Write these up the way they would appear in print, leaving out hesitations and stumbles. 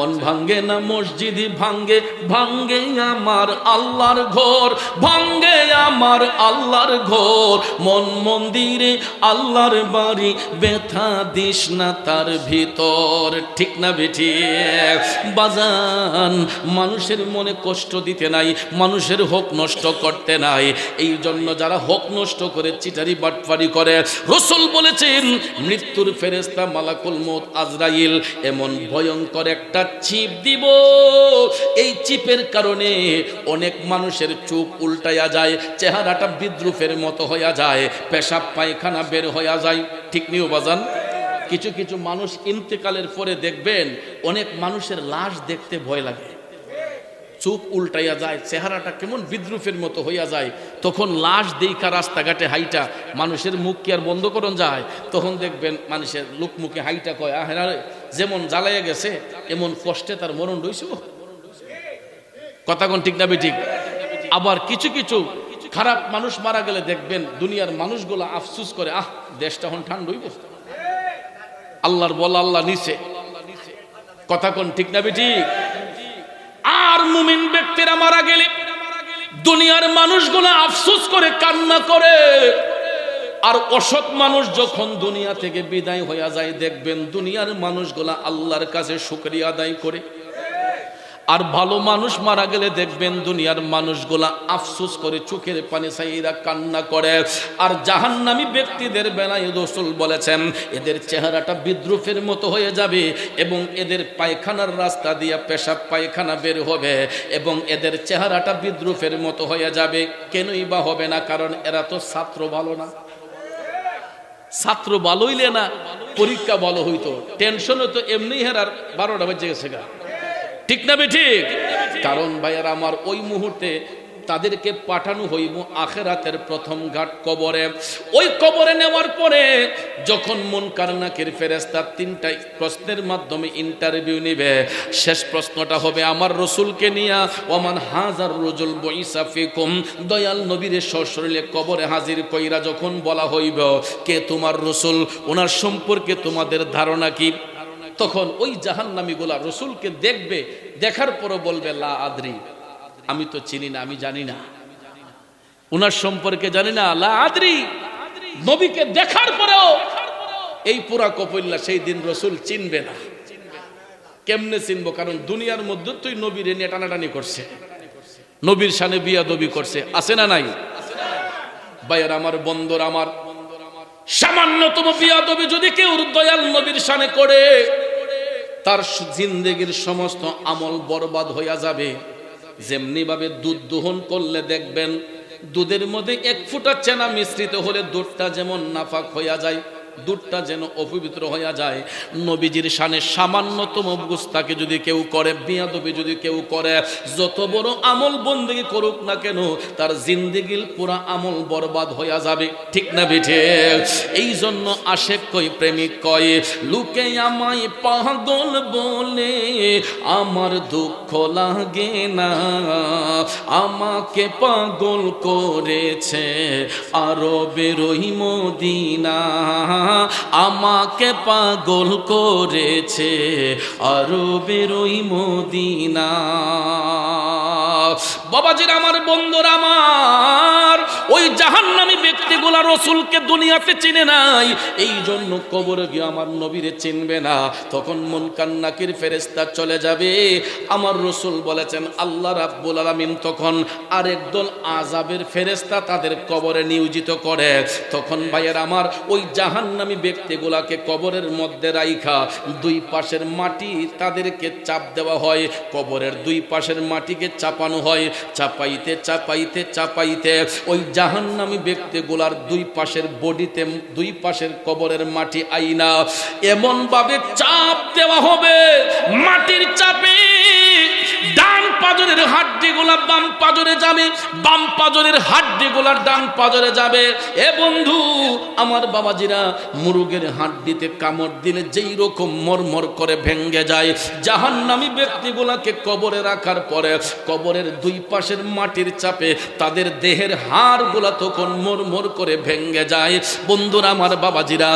মন ভাঙ্গে না মসজিদই ভাঙ্গে, ভাঙ্গে আমার আল্লাহর ঘর, ভাঙ্গে আমার আল্লাহর ঘর। মন মন্দিরে আল্লাহর বাড়ি, ব্যথা দিস না তার ভিতর। ঠিক না বেঠি বাজান? মানুষের মনে কষ্ট দিতে নাই, মানুষের হক নষ্ট করতে নাই। এই জন্য যারা হক নষ্ট করে, চিটারি বাটপারি করে, রাসূল বলেছেন মৃত্যুর ফেরেশতা মালাকুল মউত আজরাইল এমন ভয়ঙ্কর একটা চিপ দিব, এই চিপের কারণে অনেক মানুষের চোখ উল্টায়া যায়, চেহারাটা বিদ্রুপের মতো হইয়া যায়, পেশাব পায়খানা বের হইয়া যায়। ঠিক নিও বাজান? কিছু কিছু মানুষ ইন্তেকালের পরে দেখবেন অনেক মানুষের লাশ দেখতে ভয় লাগে, চোখ উল্টাইয়া যায়, চেহারাটা কেমন বিদ্রুপের মতো হইয়া যায়। তখন লাশ দেখা রাস্তাঘাটে হাইটা, মানুষের মুখ কি আর বন্ধ করন যায়? তখন দেখবেন মানুষের লোক মুখে হাইটা কয়, আহেরা যেমন জ্বালাইয়া গেছে এমন কষ্টে তার মরণ রইছে। কথা কোন ঠিক না বেঠিক? আবার কিছু কিছু খারাপ মানুষ মারা গেলে দেখবেন দুনিয়ার মানুষগুলো আফসুস করে, আহ দেশটা এখন ঠান্ডা হইব, আল্লাহর বলা আল্লাহ নিচে। কথা কোন ঠিক না বেঠিক? আর মুমিন ব্যক্তিরা মারা গেলে দুনিয়ার মানুষগুলো আফসোস করে, কান্না করে। আর অসৎ মানুষ যখন দুনিয়া থেকে বিদায় হইয়া যায় দেখবেন দুনিয়ার মানুষগুলো আল্লাহর কাছে শুকরিয়া আদায় করে। আর ভালো মানুষ মারা গেলে দেখবেন দুনিয়ার মানুষগুলা আফসোস করে, চোখের পানি ছাইরা কান্না করে। আর জাহান্নামী ব্যক্তিদের বেলায় রাসূল বলেছেন এদের চেহারাটা বিদ্রুপের মতো হয়ে যাবে এবং এদের পায়খানার রাস্তা দিয়ে পেশাব পায়খানা বের হবে এবং এদের চেহারাটা বিদ্রুপের মতো হয়ে যাবে। কেনই বা হবে না? কারণ এরা তো ছাত্র ভালো না। ছাত্র ভালো হইলে না পরীক্ষা ভালো হইতো, টেনশনে তো এমনি হেরার 12টা বেজে গেছে গা। ঠিক না বেঠিক? কারণ ভাইয়ার আমার ওই মুহূর্তে তাদেরকে পাঠানো হইব আখিরাতের প্রথম ঘাট কবরে। ওই কবরে নেওয়ার পরে যখন মুনকার নাকির ফেরেশতা 3টা প্রশ্নের মাধ্যমে ইন্টারভিউ নেবে, শেষ প্রশ্নটা হবে আমার রাসূলকে নিয়া, ওমান হাজার রাজুল বুইসা ফিকুম, দয়াল নবীর সশরীরে কবরে হাজির কইরা যখন বলা হইব কে তোমার রাসূল, ওনার সম্পর্কে তোমাদের ধারণা কি? তখন ওই জাহান্নামীগুলা রাসূলকে দেখবে, দেখার পরও বলবে লা আদরি, আমি তো চিনি না, আমি জানি না, ওনার সম্পর্কে জানি না, লা আদরি। নবীকে দেখার পরেও এই পুরা কপইল্লা সেই দিন রাসূল চিনবে না। কেমনে চিনবো? কারণ দুনিয়ার মধ্যে তুই নবীর নিয়ে টানাটানি করছে, নবীর শানে বিয়াদবি করছে, আছে না নাই? ভাইয়ার আমার, বন্ধুর আমার, সামান্যতম বিয়াদবি যদি কেউ দয়াল নবীর শানে করে তার জিন্দেগির সমস্ত আমল বরবাদ হইয়া যাবে। যেমনি ভাবে দুধ দোহন করলে দেখবেন দুধের মধ্যে 1 ফোঁটা চেনা মিশ্রিত হলে দুধটা যেমন নাফাক হইয়া যায়, দুধটা যেন অপবিত্র হইয়া যায়, নবীজির শানে সামান্যতম গুস্তাকে যদি কেউ করে, বিয়াদবি যদি কেউ করে, যত বড় আমল বন্দেগী করুক না কেন তার জিন্দেগির পুরা আমল বরবাদ হইয়া যাবে। ঠিক না বেঠে? এই জন্য আশেক কই, প্রেমিক কয়, লোকে আমায় পাগল বলে আমার দুঃখ লাগে না, আমাকে পাগল করেছে আরবের ওই মদিনা, আমাকে পাগল করেছে আরবের ওই মদিনা। বাবাজির আমার, বন্ধুরা আমার, ওই জাহান্নামী ব্যক্তিগুলা রাসূলকে দুনিয়াতে চিনে নাই, এই জন্য কবরে গিয়ে আমার নবীরে চিনবে না। তখন মুনকার নাকির ফেরেশতা চলে যাবে। আমার রাসূল বলেছেন আল্লাহ রাব্বুল আলামিন তখন আরেক দল আযাবের ফেরেশতা তাদের কবরে নিয়োজিত করে। তখন ভাইয়ের আমার, ওই জাহান্নামী ব্যক্তিগুলাকে কবরের মধ্যে রাইখা 2 পাশের মাটি তাদেরকে চাপ দেওয়া হয়, কবরের 2 পাশের মাটিকে চাপানো হয়। চাপাইতে চাপাইতে চাপাইতে ওই জাহান্নামী ব্যক্তিগুলার 2 পাশের বডিতে, 2 পাশের কবরের মাটি আইনা এমন ভাবে চাপ দেওয়া হবে, মাটির চাপে ডান পাজরের হাড্ডিগুলো হাড্ডিগুলা বাম পাজরে যাবে, বাম পাজরের হাড্ডিগুলা ডান পাজরে যাবে। এ বন্ধু আমার বাবাজিরা, মুরগের হাড্ডিতে কামড় দিলে যেই রকম মরমর করে ভেঙ্গে যায়, জাহান্নামী ব্যক্তিগুলাকে কবরে রাখার পরে কবরের দুই পাশের মাটির চাপে তাদের দেহের হাড়গুলা তখন মরমর করে ভেঙ্গে যায়। বন্ধুরা আমার বাবাজিরা,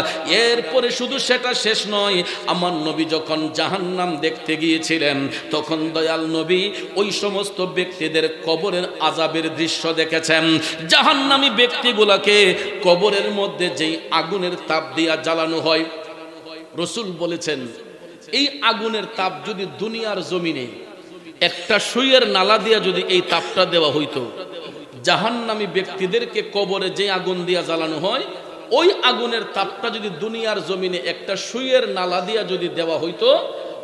এরপরে শুধু সেটা শেষ নয়, আমার নবী যখন জাহান্নাম দেখতে গিয়েছিলেন তখন দয়াল নবী ওই সমস্ত ব্যক্তিদের কবরের আযাবের দৃশ্য দেখেছেন। জাহান্নামী ব্যক্তিগুলাকে কবরের মধ্যে যেই আগুনের তাপ দিয়া জ্বালানো হয়, রাসূল বলেছেন এই আগুনের তাপ যদি দুনিয়ার জমিনে একটা সুইয়ের নালা দিয়া যদি এই তাপটা দেওয়া হইতো, জাহান্নামী ব্যক্তিদেরকে কবরে যে আগুন দিয়া জ্বালানো হয় ওই আগুনের তাপটা যদি দুনিয়ার জমিনে একটা সুইয়ের নালা দিয়া যদি দেওয়া হইতো,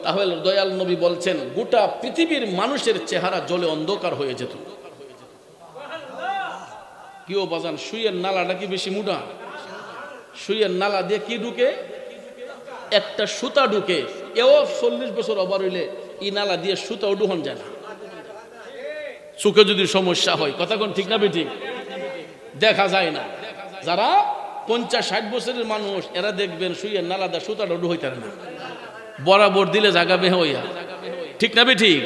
তাহলে দয়াল নবী বলছেন গোটা পৃথিবীর মানুষের চেহারা জ্বলে অন্ধকার হয়ে যেত। কেউ বাজান সুইয়ের নালাটা কি বেশি মোটা? সুইয়ের নালা দিয়ে কি ঢুকে? একটা সুতা ঢুকে। এও 40 বছর ওভার হইলে এই নালা দিয়ে সুতাও ঢুকন যায় না। চোখে যদি সমস্যা হয়, কথা কোন ঠিক না বেঠিক? দেখা যায় না। যারা 50-60 বছরের মানুষ এরা দেখবেন সুইয়ের নালা দিয়ে সুতাটা ঢুকাইতে না, বরাবর দিলে জায়গা বের হইয়া, ঠিক না বেঠিক?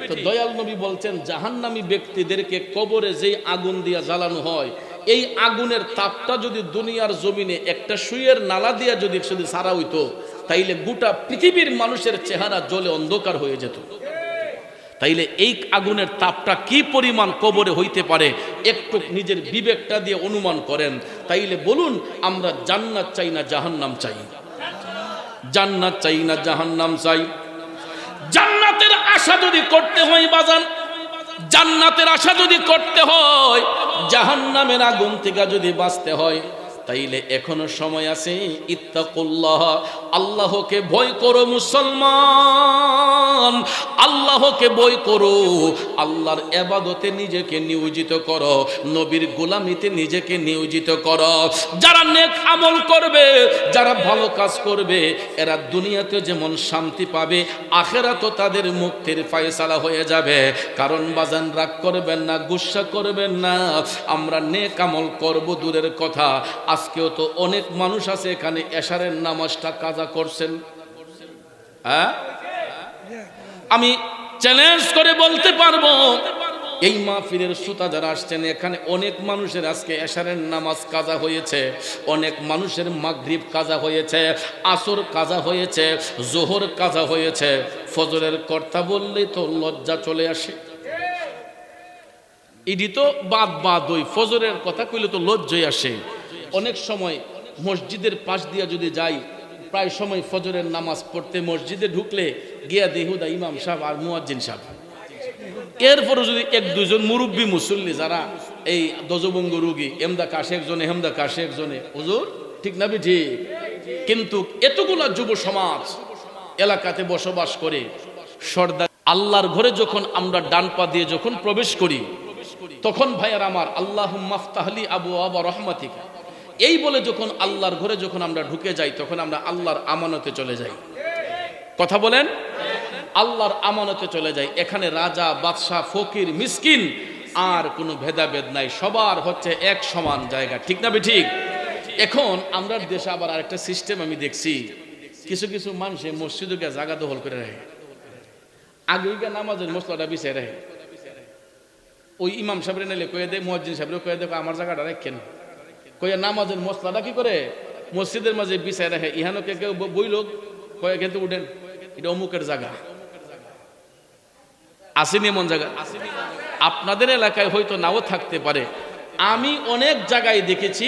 তো দয়াল নবী বলছেন জাহান্নামী ব্যক্তিদেরকে কবরে যেই আগুন দিয়া জ্বালানো হয়, এই আগুনের তাপটা যদি দুনিয়ার জমিনে একটা সুইয়ের নালা দিয়া যদি ছাড়া হইতো, তাইলে গোটা পৃথিবীর মানুষের চেহারা জ্বলে অন্ধকার হয়ে যেত। তাইলে এই আগুনের তাপটা কি পরিমাণ কবরে হইতে পারে একটু নিজের বিবেকটা দিয়ে অনুমান করেন। তাইলে বলুন, আমরা জান্নাত চাই না জাহান্নাম চাই? জান্নাত চাই না জাহান্নাম চাই? জান্নাতের আশা যদি করতে হয় বাজান, জান্নাতের আশা যদি করতে হয়, জাহান্নামের আগুন থেকে যদি বাঁচতে হয়, তাইলে এখনো সময় আছে। ইত্তাকুল্লাহ, আল্লাহকে ভয় করো মুসলমান, আল্লাহকে ভয় করো, আল্লাহর ইবাদতে নিজেকে নিয়োজিত করো, নবীর গোলামিতে নিজেকে নিয়োজিত করো। যারা নেক আমল করবে, যারা ভালো কাজ করবে, এরা দুনিয়াতে যেমন শান্তি পাবে, আখিরাতেও তাদের মুক্তির ফয়সালা হয়ে যাবে। কারণ বাজান রাগ করবেন না, গুসা করবেন না, আমরা নেক আমল করব দূরের কথা, আজকেও তো অনেক মানুষ আছে এখানে এশারের নামাজটা কাজা করছেন। হ্যাঁ, আমি চ্যালেঞ্জ করে বলতে পারবো এই মাহফিলের শ্রোতা যারা আসছেন, এখানে অনেক মানুষের আজকে এশারের নামাজ কাজা হয়েছে, অনেক মানুষের মাগরিব কাজা হয়েছে, আসর কাজা হয়েছে, জোহর কাজা হয়েছে। ফজরের কর্তা বললেই তো লজ্জা চলে আসে। ইডি তো বাদ ওই ফজরের কথা কইলে তো লজ্জাই আসে। অনেক সময় মসজিদের পাশ দিয়া যদি যাই, প্রায় সময় ফজরের নামাজ পড়তে মসজিদে ঢুকলে গিয়া দেহুদা ইমাম সাহেব আর মুয়াজ্জিন সাহেব, এরপরে যদি 1-2 জন মুরব্বী মুসল্লি যারা এই দজবঙ্গ রোগী, এমদা কাশে একজনে, হেমদা কাশে একজনে, হুজুর ঠিক না ঠিক? কিন্তু এতগুলা যুব সমাজ এলাকাতে বসবাস করে, সর্দার আল্লাহর ঘরে যখন আমরা ডান পা দিয়ে যখন প্রবেশ করি, তখন ভাইয়ার আমার আল্লাহুম্মা ফতাহলি আবওয়াবা রাহমাতিকা এই বলে যখন আল্লাহর ঘরে যখন আমরা ঢুকে যাই, তখন আমরা আল্লাহর আমানতে চলে যাই। কথা বলেন, আল্লাহর আমানতে চলে যাই। এখানে রাজা, বাদশাহ, ফকির, মিসকিন আর কোনো ভেদাভেদ নাই, সবার হচ্ছে এক সমান জায়গা, ঠিক না ঠিক? এখন আমরা দেশে আবার আরেকটা সিস্টেম আমি দেখছি, কিছু কিছু মানুষে মসজিদকে জায়গা দখল করে রাখে, আগে নামাজের মসলাটা বিছাই রাখে। ওই ইমাম সাহেবের নিলে কয়ে দেয়, মুয়াজ্জিন সাহেবের কয়ে দেয় আমার জায়গাটা রাখেন, কয়ে নামাজের মসলাটা কি করে মসজিদের মাঝে বিছাই রাখে। ইহানোকে কেউ বইল কয়ে কিন্তু উঠেন, এটা অমুকের জায়গা। আসেনি এমন জায়গা? আপনাদের এলাকায় হয়তো নাও থাকতে পারে। আমি অনেক জায়গায় দেখেছি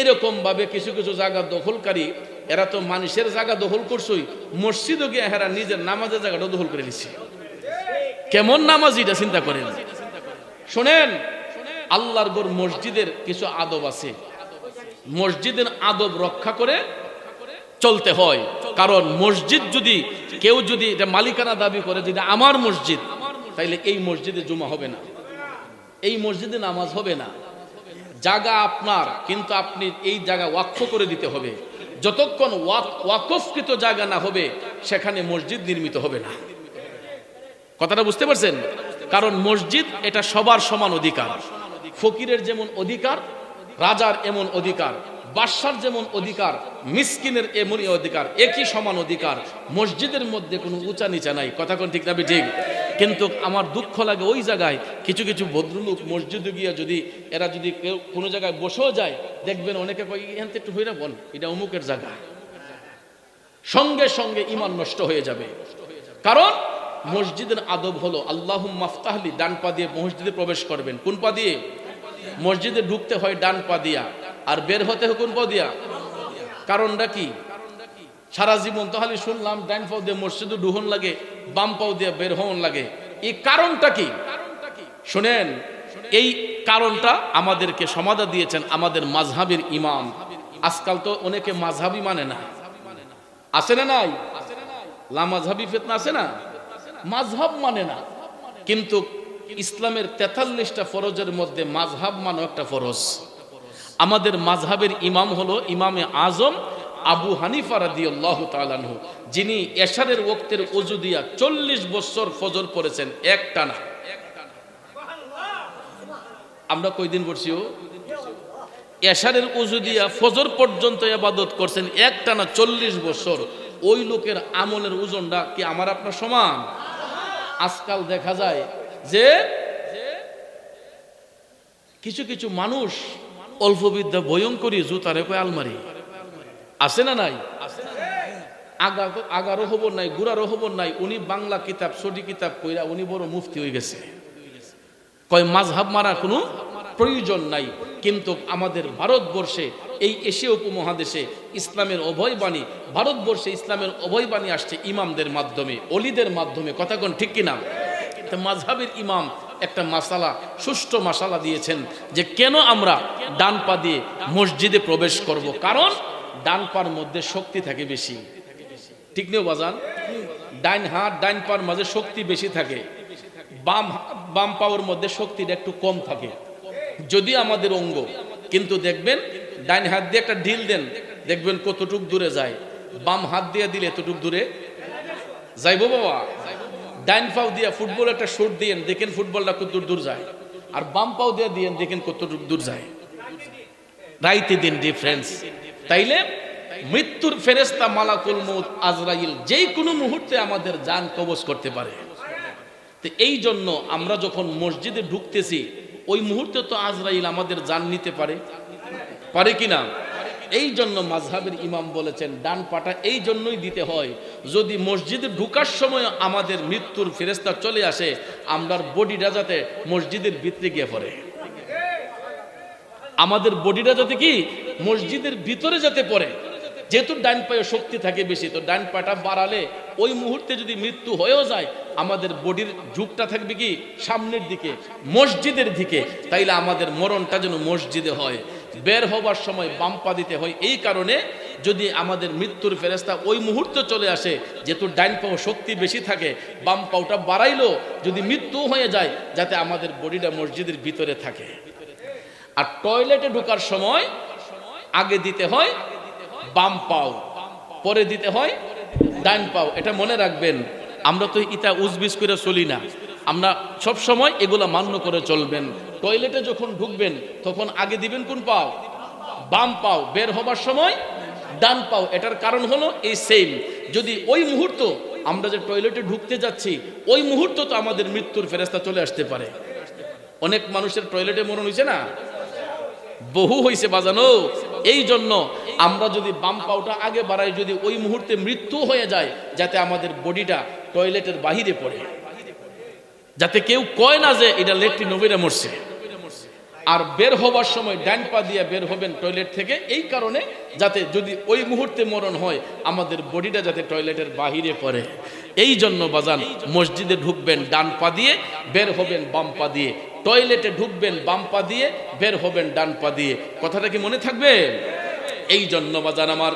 এরকম ভাবে কিছু কিছু জায়গা দখলকারী, এরা তো মানুষের জায়গা দখল করছই, মসজিদও গিয়ে এরা নিজের নামাজের জায়গাটা দখল করে নিচ্ছে। কেমন নামাজ এটা চিন্তা করেন। শোনেন, আল্লাহর ঘর মসজিদের কিছু আদব আছে, মসজিদের আদব রক্ষা করে চলতে হয়। কারণ মসজিদ যদি কেউ যদি এটা মালিকানা দাবি করে যে আমার মসজিদ, তাইলে এই মসজিদে জুমা হবে না, এই মসজিদে নামাজ হবে না। জায়গা আপনার, কিন্তু আপনি এই জায়গা ওয়াকফ করে দিতে হবে। যতক্ষণ ওয়াকফকৃত জায়গা না হবে সেখানে মসজিদ নির্মিত হবে না। কথাটা বুঝতে পারছেন? কারণ মসজিদ এটা সবার সমান অধিকার। ফকিরের যেমন অধিকার, রাজার এমন অধিকার, বাদশার যেমন অধিকার, মিসকিনের এমনই অধিকার, একই সমান অধিকার। মসজিদের মধ্যে কোনো উঁচা নিচা নাই। কথা কোন ঠিক না ঠিক? কিন্তু আমার দুঃখ লাগে ওই জায়গায় কিছু কিছু ভদ্রলোক মসজিদে গিয়া যদি এরা যদি কেউ কোনো জায়গায় বসেও যায়, দেখবেন অনেকে কয় এখান থেকে একটু হইরা বল এটা অমুকের জায়গা, সঙ্গে সঙ্গে ঈমান নষ্ট হয়ে যাবে। কারণ মসজিদের আদব হলো আল্লাহুম্মা ফতাহলি, ডান পা দিয়ে মসজিদে প্রবেশ করবেন। কোন পা দিয়ে? মসজিদে ঢুকতে হয় ডান পা দিয়া, আর বের হতে হয় কোন পা দিয়া? কারণটা কি? সারা জীবন তো খালি শুনলাম ডান পাও দিয়ে মসজিদে ঢুকন লাগে, বাম পাও দিয়ে বের হন লাগে। এই কারণটা কি? শুনেন, এই কারণটা আমাদেরকে সমাধান দিয়েছেন আমাদের মাযহাবের ইমাম। আজকাল তো অনেকে মাযহাবই মানে না, আছে না নাই? লামাযহাবি ফিতনা আছে না, মাযহাব মানে না। কিন্তু ইসলামের ৪৩টা ফরজের মধ্যে মাযহাব মানো একটা ফরজ। আমাদের মাযহাবের ইমাম হলো ইমামে আজম আবু হানিফা রাদিয়াল্লাহু তাআলা আনহু, যিনি এশারের ওয়াক্তের ওযু দিয়া ৪০ বছর ফজর পড়েছেন একটানা। আমরা কয়দিন পড়ছি? এশারের ওযু দিয়া ফজর পর্যন্ত ইবাদত করছেন একটানা ৪০ বছর। ওই লোকের আমলের ওজনটা কি আমার আপনার সমান? আজকাল দেখা যায় যে কিছু কিছু মানুষ অল্প বিদ্যা ভয়ঙ্করী জুতারে কয় আলমারি, আছে না নাই? আগারও খবর নাই, গুড়ারও খবর নাই। উনি বাংলা কিতাব সটি কিতাব কইরা উনি বড় মুফতি হয়ে গেছে। কয় মাযহাব মারা কোনো প্রয়োজন নাই। কিন্তু আমাদের ভারতবর্ষে, এই এশিয়া উপমহাদেশে ইসলামের অভয় বাণী, ভারতবর্ষে ইসলামের অভয় বাণী আসছে ইমামদের মাধ্যমে, অলিদের মাধ্যমে। কথা কোন ঠিক কিনা? মাযহাবের ইমাম একটা মাসালা, সুষ্ঠু মাসালা দিয়েছেন যে কেন আমরা ডান পা দিয়ে মসজিদে প্রবেশ করব। কারণ ডান পার মধ্যে শক্তি থাকে বেশি। ঠিক নেই বাজান? ডাইন হাত ডাইন পার মাঝে শক্তি বেশি থাকে, বাম পাওয়ার মধ্যে শক্তিটা একটু কম থাকে। যদি আমাদের অঙ্গ, কিন্তু দেখবেন ডাইন হাত দিয়ে একটা ঢিল দেন, দেখবেন কতটুক দূরে যায়। বাম হাত দিয়ে দিলে এতটুক দূরে যাইবো বাবা। ডাইন পাও দিয়া ফুটবল একটা শট দিয়েন, দেখেন ফুটবলটা কত দূর যায়। আর বাম পাও দিয়ে দিয়েন, দেখেন কতটুক দূর যায়। রাইতে দিন ডিফারেন্স। তাইলে মৃত্যুর ফেরেশতা মালাকুল মউত আজরাইল যেই কোনো মুহূর্তে আমাদের জান কবজ করতে পারে। তো এই জন্য আমরা যখন মসজিদে ঢুকতেছি, ওই মুহূর্তে তো আজরাইল আমাদের জান নিতে পারে কিনা? এই জন্য মাযহাবের ইমাম বলেছেন ডান পাটা এই জন্যই দিতে হয়, যদি মসজিদে ঢুকার সময় আমাদের মৃত্যুর ফেরেশতা চলে আসে, আমরার বডিটা যাতে মসজিদের ভিতরে গিয়ে পড়ে। আমাদের বডিটা যাতে কি মসজিদের ভিতরে যাতে পড়ে। যেহেতু ডান পায়ে শক্তি থাকে বেশি, তো ডান পাটা বাড়ালে ওই মুহূর্তে যদি মৃত্যু হয়েও যায়, আমাদের বডির ঝুঁকটা থাকবে কি সামনের দিকে, মসজিদের দিকে। তাইলে আমাদের মরণটা যেন মসজিদে হয়। বের হবার সময় বাম পা দিতে হয় এই কারণে, যদি আমাদের মৃত্যুর ফেরেশতা ওই মুহূর্তে চলে আসে, যেহেতু ডাইন পাও শক্তি বেশি থাকে, বাম পাওটা বাড়াইলো যদি মৃত্যু হয়ে যায়, যাতে আমাদের বডিটা মসজিদের ভিতরে থাকে। আর টয়লেটে ঢোকার সময় আগে দিতে হয় বাম পাও, পরে দিতে হয় ডান পাও। এটা মনে রাখবেন। আমরা তো ইটা উজবিজ করে চলি না, আমরা সব সময় এগুলা মান্য করে চলবেন। টয়লেটে যখন ঢুকবেন তখন আগে দিবেন কোন পাও? বাম পাও। বের হবার সময় ডান পাও। এটার কারণ হলো এই সেম, যদি ওই মুহূর্ত আমরা যে টয়লেটে ঢুকতে যাচ্ছি, ওই মুহূর্ত তো আমাদের মৃত্যুর ফেরেশতা চলে আসতে পারে। অনেক মানুষের টয়লেটে মরণ হয়েছে না, বহু হয়েছে বাজানো। এই জন্য আমরা যদি বাম পাওটা আগে বাড়াই, যদি ওই মুহূর্তে মৃত্যু হয়ে যায়, যাতে আমাদের বডিটা টয়লেটের বাহিরে পড়ে, যাতে কেউ কয় না যে এটা লেট্রিন নবীরা মরছে। আর বের হবার সময় ডান পা দিয়ে বের হবেন টয়লেট থেকে, এই কারণে যাতে যদি ওই মুহূর্তে মরণ হয়, আমাদের বডিটা যাতে টয়লেটের বাহিরে পড়ে। এই জন্য বাজান মসজিদে ঢুকবেন ডান পা দিয়ে, বের হবেন বাম পা দিয়ে। টয়লেটে ঢুকবেন বাম পা দিয়ে, বের হবেন ডান পা দিয়ে। কথাটা কি মনে থাকবে? এই জন্য বাজান আমার,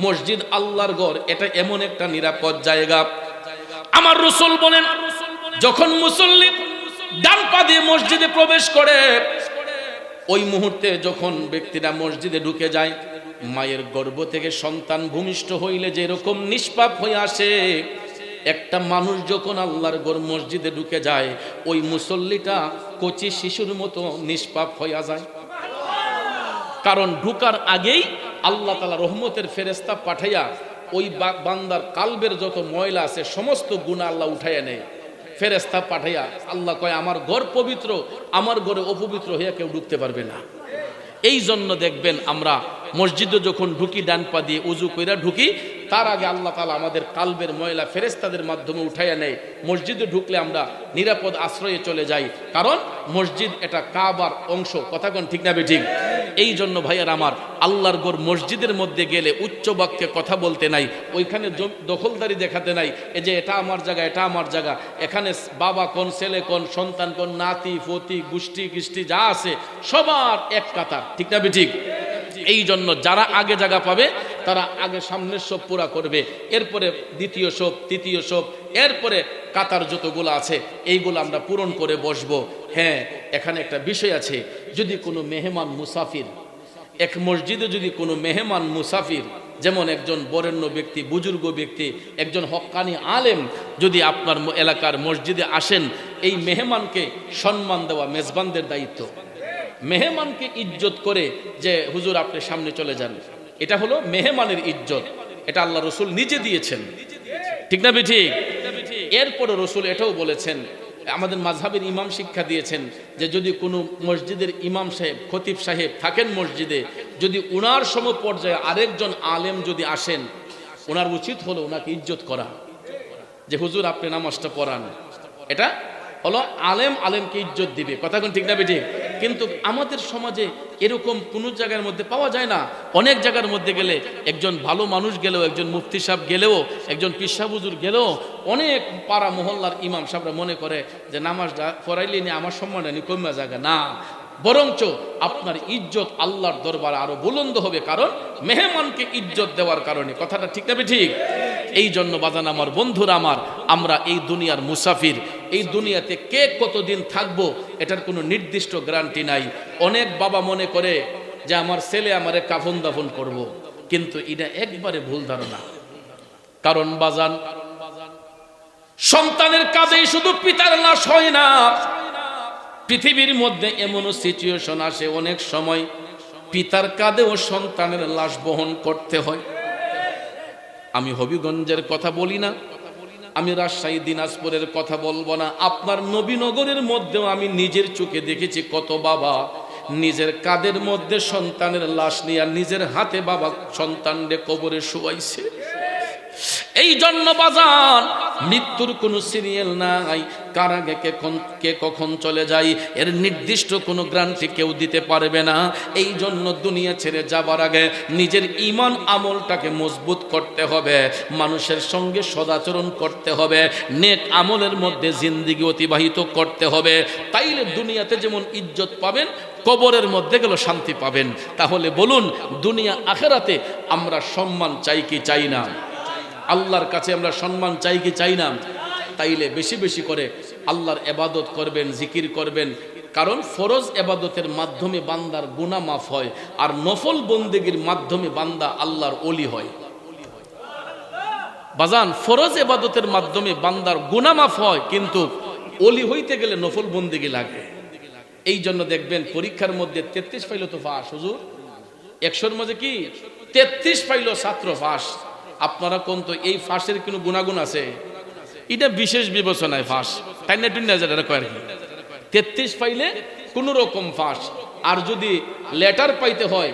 মসজিদ আল্লাহর ঘর, এটা এমন একটা নিরাপদ জায়গা। আমার রাসূল বলেন, যখন মুসল্লি ডান পা দিয়ে মসজিদে প্রবেশ করে, ওই মুহূর্তে যখন ব্যক্তিরা মসজিদে ঢুকে যায়, মায়ের গর্ভ থেকে সন্তান ভূমিষ্ঠ হইলে যেরকম নিষ্পাপ হয়ে আসে, একটা মানুষ যখন আল্লাহর ঘর মসজিদে ঢুকে যায়, ওই মুসল্লিটা কচি শিশুর মতো নিষ্পাপ হইয়া যায়। কারণ ঢুকার আগেই আল্লাহ তাআলা রহমতের ফেরেশতা পাঠাইয়া ওই বান্দার কালবের যত ময়লা আছে সমস্ত গুনাহ আল্লাহ উঠাইয়া নেয়। ফেরেশতা পাঠাইয়া আল্লাহ কয় আমার ঘর পবিত্র, আমার ঘরে অপবিত্র হইয়া কেউ ঢুকতে পারবে না। এই জন্য দেখবেন আমরা মসজিদে যখন ঢুকি ডান পা দিয়ে উজু কইরা ঢুকি, তার আগে আল্লাহ তাআলা আমাদের কালবের ময়লা ফেরেশতাদের মাধ্যমে উঠাইয়া নেয়। মসজিদে ঢুকলে আমরা নিরাপদ আশ্রয়ে চলে যাই, কারণ মসজিদ এটা কাবার অংশ। কথা কোন ঠিক না বেঠিক? এই জন্য ভাইয়ার আমার, আল্লাহর ঘর মসজিদের মধ্যে গেলে উচ্চ বাক্যে কথা বলতে নাই, ওইখানে দখলদারি দেখাতে নাই, এই যে এটা আমার জায়গা, এটা আমার জায়গা। এখানে বাবা কোন, ছেলে কোন, সন্তান কোন, নাতি ফতি গোষ্ঠী কৃষ্টি যা আছে সবার এক কাতার। ঠিক না বেঠিক? এই জন্য যারা আগে জায়গা পাবে তারা আগে সামনের সব পুরা করবে, এরপরে দ্বিতীয় সব, তৃতীয় সব, এরপরে কাতার যতগুলো আছে এইগুলো আমরা পূরণ করে বসবো। হ্যাঁ, এখানে একটা বিষয় আছে, যদি কোনো মেহমান মুসাফির, এক মসজিদে যদি কোনো মেহমান মুসাফির, যেমন একজন বরেণ্য ব্যক্তি, বুজুর্গ ব্যক্তি, একজন হক্কানি আলেম যদি আপনার এলাকার মসজিদে আসেন, এই মেহমানকে সম্মান দেওয়া মেজবানদের দায়িত্ব। মেহমানকে ইজ্জত করে যে হুজুর আপনি সামনে চলে যান, এটা হলো মেহমানের ইজ্জত, এটা আল্লাহ রসুল নিজে দিয়েছেন। ঠিক না বেঠিক? এরপরে রসুল এটাও বলেছেন, আমাদের মাযহাবের ইমাম শিক্ষা দিয়েছেন যে যদি কোনো মসজিদের ইমাম সাহেব, খতিব সাহেব থাকেন মসজিদে, যদি উনার সমপর্যায়ে আরেকজন আলেম যদি আসেন, ওনার উচিত হলো ওনাকে ইজ্জত করা, যে হুজুর আপনি নামাজটা পড়ান। এটা হলো আলেম আলেমকে ইজ্জত দিবে। কথা কোন ঠিক না বেঠিক? কিন্তু আমাদের সমাজে এরকম কোনো জায়গার মধ্যে পাওয়া যায় না। অনেক জায়গার মধ্যে গেলে একজন ভালো মানুষ গেলেও, একজন মুফতি সাহেব গেলেও, একজন পীর সাহেব হুজুর গেলেও, অনেক পাড়া মহল্লার ইমাম সাহেবরা মনে করে যে নামাজটা পড়াইলে নিয়ে আমার সম্মান নিয়ে কমে জায়গা না, বরঞ্চ আপনার ইজ্জত আল্লাহর দরবারে আরো বুলন্দ হবে, কারণ মেহমানকে ইজ্জত দেওয়ার কারণে। কথাটা ঠিক না ঠিক? এই জন্য বাজান আমার, বন্ধুরা আমার, আমরা এই দুনিয়ার মুসাফির, এই দুনিয়াতে কে কতদিন থাকবো এটার কোনো নির্দিষ্ট গ্যারান্টি নাই। অনেক বাবা মনে করে যে আমার ছেলে আমারে কাফন দাফন করব, কিন্তু এটা একবারে ভুল ধারণা। কারণ বাজান, সন্তানের কাঁধেই শুধু পিতার লাশ হয় না, পৃথিবীর মধ্যে এমনও সিচুয়েশন আসে অনেক সময় পিতার কাঁধেও সন্তানের লাশ বহন করতে হয়। আমি হবিগঞ্জের কথা বলি না, আমি রাজশাহী দিনাজপুরের কথা বলবো না, আপনার নবীনগরের মধ্যেও আমি নিজের চোখে দেখেছি কত বাবা নিজের কাঁধের মধ্যে সন্তানের লাশ নিয়ে নিজের হাতে বাবা সন্তানরে কবরে শুয়াইছে। এই জন্য বাজান, মৃত্যুর কোনো সিরিয়াল নাই, কার আগে কে কখন চলে যায় এর নির্দিষ্ট কোনো গ্যারান্টি কেউ দিতে পারবে না। এই জন্য দুনিয়া ছেড়ে যাবার আগে নিজের ঈমান আমলটাকে মজবুত করতে হবে, মানুষের সঙ্গে সদাচরণ করতে হবে, নেক আমলের মধ্যে জিন্দেগি অতিবাহিত করতে হবে। তাইলে দুনিয়াতে যেমন ইজ্জত পাবেন, কবরের মধ্যে গেল শান্তি পাবেন। তাহলে বলুন, দুনিয়া আখেরাতে আমরা সম্মান চাই কি চাই না? আল্লাহর কাছে আমরা সম্মান চাই কি চাই না? তাইলে বেশি বেশি করে আল্লাহর ইবাদত করবেন, জিকির করবেন, কারণ ফরজ ইবাদতের মাধ্যমে বান্দার গুনাহ মাফ হয়, আর নফল বন্দেগীর মাধ্যমে বান্দা আল্লাহর ওলি হয়। বাজান, ফরজ ইবাদতের মাধ্যমে বান্দার গুনাহ মাফ হয়, কিন্তু ওলি হইতে গেলে নফল বন্দেগী লাগে। এই জন্য দেখবেন পরীক্ষার মধ্যে 33 পাইল তো ফাঁস, হুজুর 100-র মধ্যে কি 33 পাইল ছাত্র ফাঁস। আপনারা কোন তো এই ফাঁসের কোনো গুণাগুণ আছে? এটা বিশেষ বিবেচনায় ফাঁস, তাই না? 33 পাইলে কোন রকম ফাঁস। আর যদি লেটার পাইতে হয়,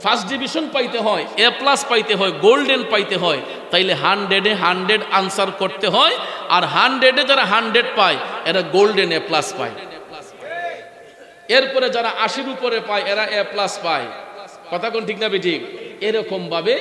ফার্স্ট ডিভিশন পাইতে হয়, A+ পাইতে হয়, গোল্ডেন পাইতে হয়, তাইলে 100-এ 100 আনসার করতে হয়। আর 100-এ যারা 100 পায় এরা গোল্ডেন A+ পায়। এরপরে যারা 80-র উপরে পায় এরা A+ পায়। কথা কোন ঠিক না বেঠিক? এরকম ভাবে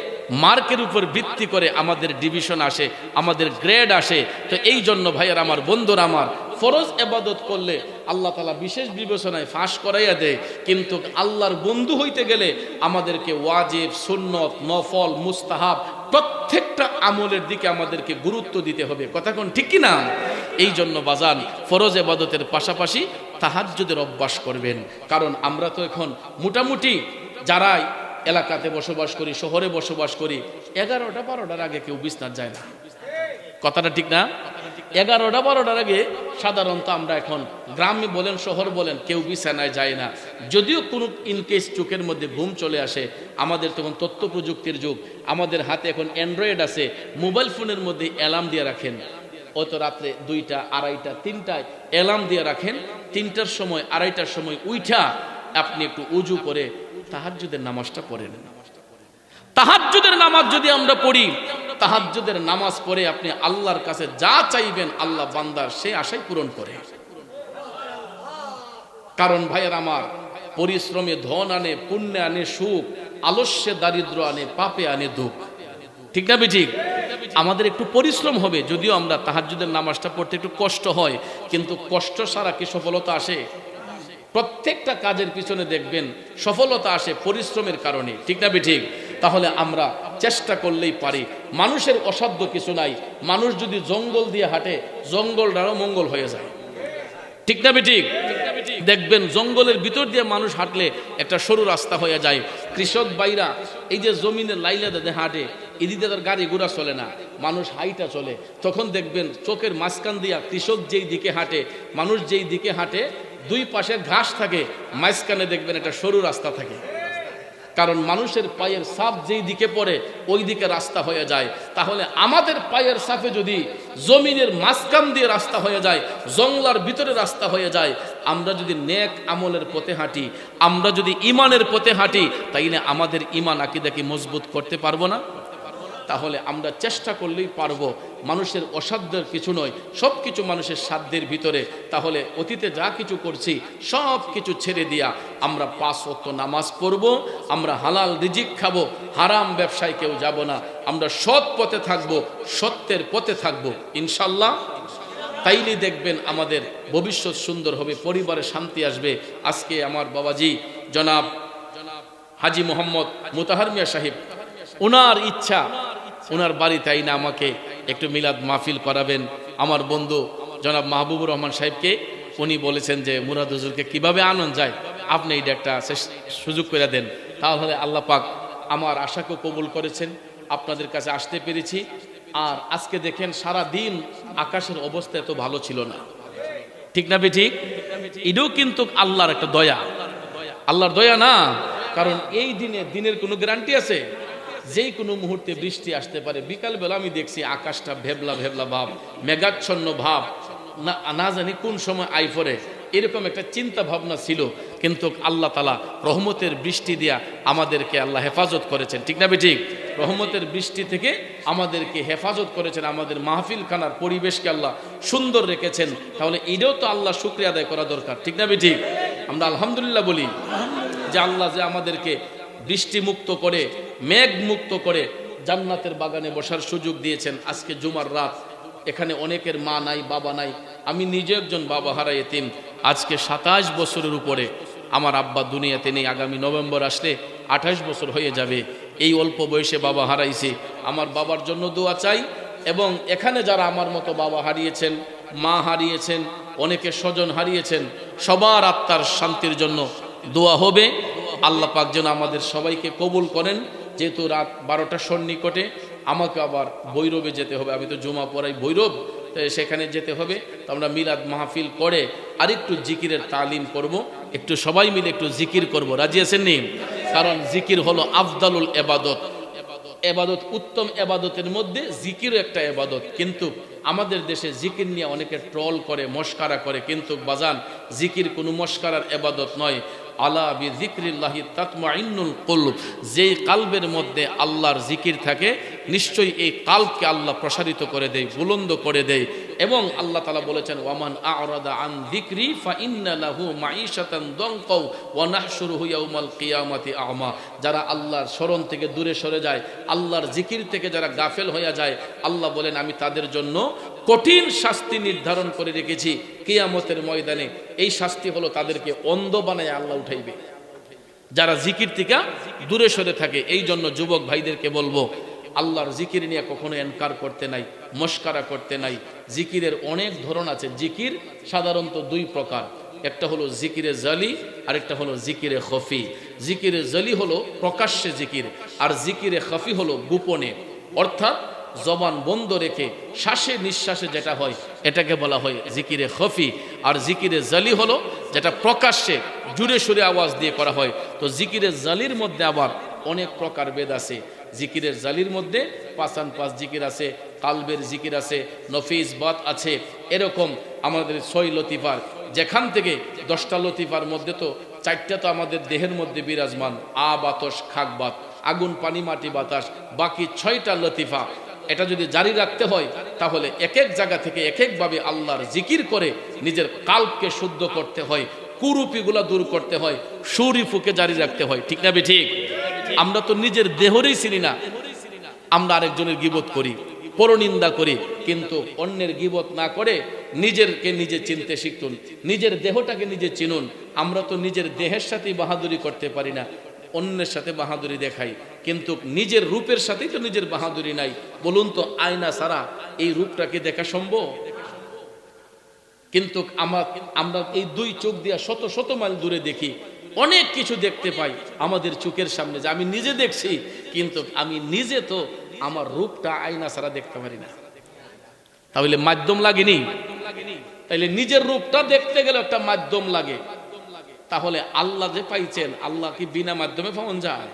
মার্কের উপর ভিত্তি করে আমাদের ডিভিশন আসে, আমাদের গ্রেড আসে। তো এই জন্য ভাইয়ের আমার, বন্ধুরা আমার, ফরজ ইবাদত করলে আল্লাহ তাআলা বিশেষ বিবেচনায় ফাঁস করাইয়া দেয়, কিন্তু আল্লাহর বন্ধু হইতে গেলে আমাদেরকে ওয়াজিব, সুন্নত, নফল, মুস্তাহাব প্রত্যেকটা আমলের দিকে আমাদেরকে গুরুত্ব দিতে হবে। কথা কোন ঠিক কি না? এই জন্য বাজান, ফরজ ইবাদতের পাশাপাশি তাহাজ্জুদের অভ্যাস করবেন। কারণ আমরা তো এখন মোটামুটি যারাই এলাকাতে বসবাস করি, শহরে বসবাস করি, 11টা 12টার আগে কেউ বিছনায় যায় না। কথাটা ঠিক না? 11টা 12টার আগে সাধারণত আমরা এখন গ্রামে বলেন শহর বলেন কেউ বিছানায় যায় না। যদিও কোনো ইনকেস চোখের মধ্যে ঘুম চলে আসে, আমাদের তখন তথ্য প্রযুক্তির যুগ, আমাদের হাতে এখন অ্যান্ড্রয়েড আছে, মোবাইল ফোনের মধ্যে অ্যালার্ম দিয়ে রাখেন। অত রাত্রে 2টা 2:30 3টায় অ্যালার্ম দিয়ে রাখেন, 3টার সময় 2:30টার সময় উঠা আপনি একটু উজু করে তাহাজ্জুদের নামাজটা পড়েন। তাহাজ্জুদের নামাজ যদি আমরা পড়ি, তাহাজ্জুদের নামাজ পড়ে আপনি আল্লাহর কাছে যা চাইবেন আল্লাহ বান্দার সে আশাই পূরণ করে। কারণ ভাইয়ের আমার, পরিশ্রমে ধন আনে, পুণ্যে আনে সুখ, আলস্যে দারিদ্র আনে, পাপে আনে দুঃখ। ঠিক না ঠিক? আমাদের একটু পরিশ্রম হবে, যদিও আমরা তাহাজ্জুদের নামাজটা পড়তে একটু কষ্ট হয়, কিন্তু কষ্ট ছাড়া কি সফলতা আসে? প্রত্যেকটা কাজের পিছনে দেখবেন সফলতা আসে পরিশ্রমের কারণে। ঠিক না ঠিক? তাহলে আমরা চেষ্টা করলেই পারি। মানুষের অসাধ্য কিছু নাই। মানুষ যদি জঙ্গল দিয়ে হাঁটে, জঙ্গলটারও মঙ্গল হয়ে যায়। ঠিক না ঠিক? দেখবেন জঙ্গলের ভিতর দিয়ে মানুষ হাঁটলে একটা সরু রাস্তা হয়ে যায়। কৃষক ভাইরা এই যে জমিনের লাইলা দিয়ে হাঁটে, এদিকে তার গাড়ি ঘোড়া চলে না, মানুষ হাইটা চলে। তখন দেখবেন চোখের মাঝখান দিয়া কৃষক যেই দিকে হাঁটে, মানুষ যেই দিকে হাঁটে, দুই পাশে ঘাস থাকে, মাঝখানে দেখবেন একটা সরু রাস্তা থাকে। কারণ মানুষের পায়ের ছাপ যেই দিকে পড়ে ওই দিকে রাস্তা হয়ে যায়। তাহলে আমাদের পায়ের ছাপে যদি জমিনের মাঝখান দিয়ে রাস্তা হয়ে যায়, জঙ্গলার ভিতরে রাস্তা হয়ে যায়, আমরা যদি নেক আমলের পথে হাঁটি, আমরা যদি ইমানের পথে হাঁটি, তাইলে আমাদের ইমান আকীদাকে মজবুত করতে পারবো না? তাহলে আমরা চেষ্টা করলেই পারবো। মানুষের অসাধ্যের কিছু নয়, সব কিছু মানুষের সাধ্যের ভিতরে। তাহলে অতীতে যা কিছু করছি সব কিছু ছেড়ে দিয়া আমরা 5 ওয়াক্ত নামাজ পড়ব, আমরা হালাল রিজিক খাবো, হারাম ব্যবসায় কেউ যাব না, আমরা সৎ পথে থাকবো, সত্যের পথে থাকবো ইনশাল্লাহ। তাইলে দেখবেন আমাদের ভবিষ্যৎ সুন্দর হবে, পরিবারে শান্তি আসবে। আজকে আমার বাবাজি জনাব হাজি মোহাম্মদ মুতাহার মিয়া সাহেব, ওনার ইচ্ছা, ওনার বাড়িতে আইনা আমাকে একটু মিলাদ মাহফিল করাবেন। আমার বন্ধু জনাব মাহবুবুর রহমান সাহেবকে উনি বলেছেন যে মুরাদ হুজুরকে কিভাবে আনন্দ যায়, আপনি এইটা একটা সুযোগ করে দেন। তাহলে আল্লাহ পাক আমার আশাকেও কবুল করেছেন, আপনাদের কাছে আসতে পেরেছি। আর আজকে দেখেন সারা দিন আকাশের অবস্থা এত ভালো ছিল না। ঠিক না ঠিক? এটাও কিন্তু আল্লাহর একটা দয়া, আল্লাহর দয়া না? কারণ এই দিনের কোনো গ্যারান্টি আছে? যেই কোনো মুহূর্তে বৃষ্টি আসতে পারে। বিকালবেলা আমি দেখছি আকাশটা ভেবলা ভেবলা ভাব, মেঘাচ্ছন্ন ভাব, না জানি কোন সময় আই পড়ে, এরকম একটা চিন্তা ভাবনা ছিল। কিন্তু আল্লাহ তাআলা রহমতের বৃষ্টি দিয়া আমাদেরকে আল্লাহ হেফাজত করেছেন। ঠিক না ঠিক? রহমতের বৃষ্টি থেকে আমাদেরকে হেফাজত করেছেন, আমাদের মাহফিল খানার পরিবেশকে আল্লাহ সুন্দর রেখেছেন। তাহলে এটাও তো আল্লাহ শুকরিয়া আদায় করা দরকার। ঠিক না ঠিক? আমরা আলহামদুলিল্লাহ বলি যে আল্লাহ যে আমাদেরকে বৃষ্টি মুক্ত করে, মেঘ মুক্ত করে জান্নাতের বাগানে বসার সুযোগ দিয়েছেন। আজকে জুমার রাত, এখানে অনেকের মা নাই, বাবা নাই। আমি নিজে একজন বাবা হারা এতিম। আজকে 27 বছরের উপরে আমার আব্বা দুনিয়াতে নেই। আগামী নভেম্বর আসলে 28 বছর হয়ে যাবে। এই অল্প বয়সে বাবা হারাইছি। আমার বাবার জন্য দোয়া চাই, এবং এখানে যারা আমার মতো বাবা হারিয়েছেন, মা হারিয়েছেন, অনেকে স্বজন হারিয়েছেন, সবার আত্মার শান্তির জন্য দোয়া হবে। আল্লাহ পাক যেন আমাদের সবাইকে কবুল করেন। যেহেতু রাত 12টার সন্নিকটে আমাকে আবার ভৈরবে যেতে হবে, আমি তো জুমা পড়াই ভৈরব, সেখানে যেতে হবে। তো আমরা মিলাদ মাহফিল করে আরেকটু জিকিরের তালিম করব, একটু সবাই মিলে একটু জিকির করব। রাজি আছেন নি? কারণ জিকির হলো আফদালুল এবাদত। এবাদত, উত্তম এবাদতের মধ্যে জিকিরও একটা এবাদত। কিন্তু আমাদের দেশে জিকির নিয়ে অনেকে ট্রল করে, মস্কারা করে, কিন্তু বাজান জিকির কোনো মস্কারার এবাদত নয়। আলা বিযিকরিল্লাহি তাতমাইন্নুল কুলুব, যেই কালবের মধ্যে আল্লাহর জিকির থাকে নিশ্চয়ই এই কালবকে আল্লাহ প্রসারিত করে দেয়, বুলন্দ করে দেয়। এবং আল্লাহ তাআলা বলেছেন ওয়ামান আ'রাদা আন যিকরি ফাইন্না লাহু মাঈশাতান দানকা ওয়া নাহশুরুহু ইয়াউমাল কিয়ামাতি আ'মা। যারা আল্লাহর স্মরণ থেকে দূরে সরে যায়, আল্লাহর জিকির থেকে যারা গাফেল হয়ে যায়, আল্লাহ বলেন আমি তাদের জন্য কঠিন শাস্তি নির্ধারণ করে রেখেছি কিয়ামতের ময়দানে। এই শাস্তি হলো তাদেরকে অন্ধ বানায় আল্লাহ উঠাইবে, যারা জিকির থেকে দূরে সরে থাকে। এই জন্য যুবক ভাইদেরকে বলবো, আল্লাহর জিকির নিয়ে কখনো এনকার করতে নাই, মস্কারা করতে নাই। জিকিরের অনেক ধরন আছে। জিকির সাধারণত 2 প্রকার, একটা হলো জিকিরে জালি, আর একটা হলো জিকিরে খফি। জিকিরে জালি হলো প্রকাশ্যে জিকির, আর জিকিরে খফি হলো গোপনে। অর্থাৎ জবান বন্ধ রেখে শ্বাসে নিঃশ্বাসে যেটা হয় এটাকে বলা হয় জিকিরে খফি। আর জিকিরে জালি হলো যেটা প্রকাশ্যে জুড়ে সুরে আওয়াজ দিয়ে করা হয়। তো জিকিরে জালির মধ্যে আবার অনেক প্রকার ভেদ আছে। জিকিরের জালির মধ্যে ৫ জিকির আছে, কালবের জিকির আছে, নফিস বাত আছে, এরকম আমাদের ৬ লতিফার, যেখান থেকে 10টা লতিফার মধ্যে তো 4টা তো আমাদের দেহের মধ্যে বিরাজমান, বাতস খাক বাত, আগুন পানি মাটি বাতাস, বাকি 6টা লতিফা এটা যদি জারি রাখতে হয় তাহলে এক এক জায়গা থেকে এক একভাবে আল্লাহর জিকির করে নিজের কাল্পকে শুদ্ধ করতে হয়, কুরুপিগুলা দূর করতে হয়, শরীফুকে জারি রাখতে হয়। ঠিক না বে ঠিক? আমরা তো নিজের দেহরই চিনি না, আমরা আরেকজনের গীবত করি, পরনিন্দা করি, কিন্তু অন্যের গীবত না করে নিজেরকে নিজে চিনতে শিখুন, নিজের দেহটাকে নিজে চিনুন। আমরা তো নিজের দেহের সাথেই বাহাদুরি করতে পারি না, অন্যের সাথে বাহাদুরি দেখাই, কিন্তু নিজের রূপের সাথেই তো নিজের বাহাদুরি নাই। বলুন তো, আয়না ছাড়া এই রূপটাকে দেখা সম্ভব? কিন্তু আমরা এই 2 চোখ দিয়া শত শত মাইল দূরে দেখি, অনেক কিছু দেখতে পাই আমাদের চোখের সামনে, যে আমি নিজে দেখছি, কিন্তু আমি নিজে তো আমার রূপটা আয়না ছাড়া দেখতে পারি না। তাহলে মাধ্যম লাগেনি? তাইলে নিজের রূপটা দেখতে গেলে একটা মাধ্যম লাগে। তাহলে আল্লাহ যে পাইছেন, আল্লাহ কি বিনা মাধ্যমে পাওয়া যায়?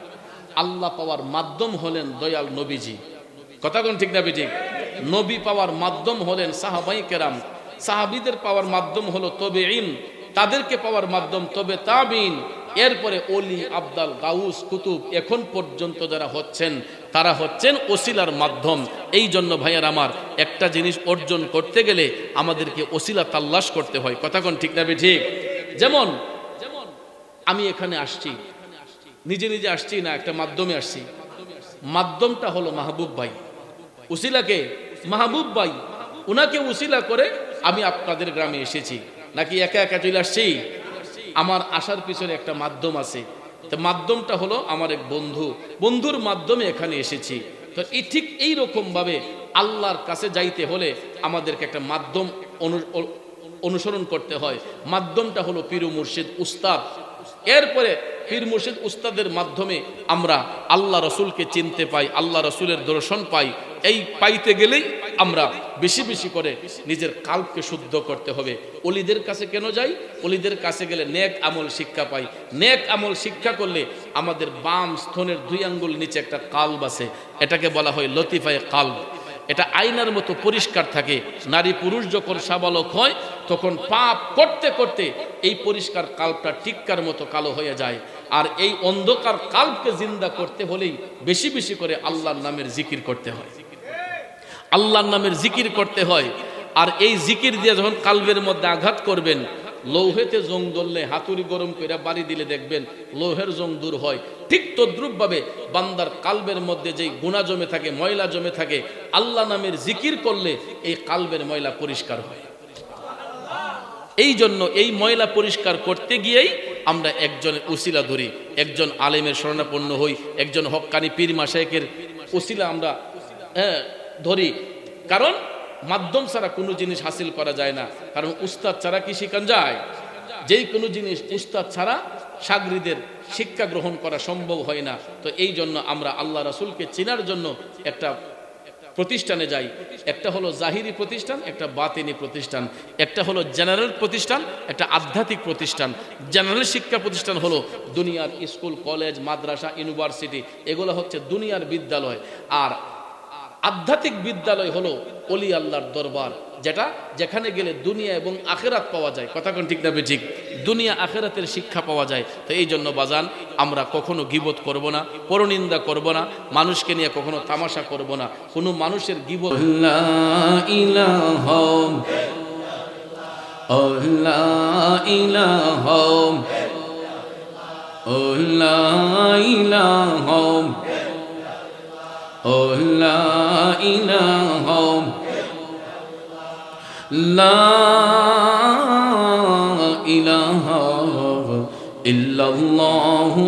আল্লাহ পাওয়ার মাধ্যম হলেন দয়াল নবীজি। কথা কোন ঠিক না বেঠিক? নবী পাওয়ার মাধ্যম হলেন সাহাবাই কেরাম, সাহাবীদের পাওয়ার মাধ্যম হলো তাবেঈন, তাদেরকে পাওয়ার মাধ্যম তবে তাবিন, এরপরে ওলি আবদাল গাউস কুতুব এখন পর্যন্ত যারা হচ্ছেন তারা হচ্ছেন ওসিলার মাধ্যম। এই জন্য ভাইয়ার আমার, একটা জিনিস অর্জন করতে গেলে আমাদেরকে ওসিলা তাল্লাশ করতে হয়। কথা কোন ঠিক না বেঠিক? যেমন আমি এখানে আসছি, নিজে নিজে আসছি না, একটা মাধ্যমে আসছি। মাধ্যমটা হলো মাহবুব ভাই, উসিলাকে মাহবুব ভাই, উনাকে উসিলা করে আমি আপনাদের গ্রামে এসেছি। নাকি একা একা চলে আসছি? আমার আসার পিছনে একটা মাধ্যম আছে। তো মাধ্যমটা হলো আমার এক বন্ধু, বন্ধুর মাধ্যমে এখানে এসেছি। তো এই ঠিক এইরকম ভাবে আল্লাহর কাছে যাইতে হলে আমাদেরকে একটা মাধ্যম অনুসরণ করতে হয়। মাধ্যমটা হলো পীর মুর্শিদ উস্তাদ। এরপরে পীর মুর্শিদ উস্তাদের মাধ্যমে আমরা আল্লাহ রসুলকে চিনতে পাই, আল্লাহ রসুলের দর্শন পাই। এই পাইতে গেলেই আমরা বেশি বেশি করে নিজের কাল্পকে শুদ্ধ করতে হবে। ওলিদের কাছে কেন যাই? ওলিদের কাছে গেলে নেক আমল শিক্ষা পাই। নেক আমল শিক্ষা করলে আমাদের বাম স্তনের 2 আঙ্গুল নিচে একটা কাল্ব আছে, এটাকে বলা হয় লতিফায়ে কাল্ব। এটা আয়নার মতো পরিষ্কার থাকে। নারী পুরুষ যখন সাবালক হয় তখন পাপ করতে করতে এই পরিষ্কার কাল্পটা টিক্কার মতো কালো হয়ে যায়। আর এই অন্ধকার কাল্পকে জিন্দা করতে হলেই বেশি বেশি করে আল্লাহর নামের জিকির করতে হয়, আল্লাহর নামের জিকির করতে হয়। আর এই জিকির দিয়ে যখন কাল্বের মধ্যে আঘাত করবেন, লৌহেতে জং ধরলে হাতুড়ি গরম করে বাড়ি দিলে দেখবেন লৌহের জং দূর হয়। ঠিক তদ্রুপ ভাবে বান্দার কাল্বের মধ্যে যেই গুনাহ জমে থাকে, ময়লা জমে থাকে, আল্লাহ নামের জিকির করলে এই কাল্বের ময়লা পরিষ্কার হয়। এই জন্য এই ময়লা পরিষ্কার করতে গিয়েই আমরা একজনের উসিলা ধরি, একজন আলেমের শরণাপন্ন হই, একজন হক্কানি পীর মাশায়েখের উসিলা আমরা ধরি। কারণ মাধ্যম ছাড়া কোনো জিনিস হাসিল করা যায় না। কারণ উস্তাদ ছাড়া কি শিখান যায়? যেই কোনো জিনিস উস্তাদ ছাড়া শাগরিদের শিক্ষা গ্রহণ করা সম্ভব হয় না। তো এই জন্য আমরা আল্লাহ রাসূলকে চেনার জন্য একটা প্রতিষ্ঠানে যাই। একটা হলো জাহিরি প্রতিষ্ঠান, একটা বাতিনি প্রতিষ্ঠান, একটা হলো জেনারেল প্রতিষ্ঠান, একটা আধ্যাত্মিক প্রতিষ্ঠান। জেনারেল শিক্ষা প্রতিষ্ঠান হলো দুনিয়ার স্কুল, কলেজ, মাদ্রাসা, ইউনিভার্সিটি, এগুলো হচ্ছে দুনিয়ার বিদ্যালয়। আর আধ্যাত্মিক বিদ্যালয় হলো ওলি আল্লাহর দরবার, যেখানে গেলে দুনিয়া এবং আখেরাত পাওয়া যায়। কথা কোন ঠিক না ঠিক? দুনিয়া আখেরাতের শিক্ষা পাওয়া যায়। তো এই জন্য বাজান, আমরা কখনো গীবত করব না, পরনিন্দা করব না, মানুষকে নিয়ে কখনো তামাশা করব না। কোনো মানুষের গীবত লা ইলাহা ইল্লাল্লাহ লা ইলাহা লা ইলাহা লা ইলাহা ইল্লাল্লাহু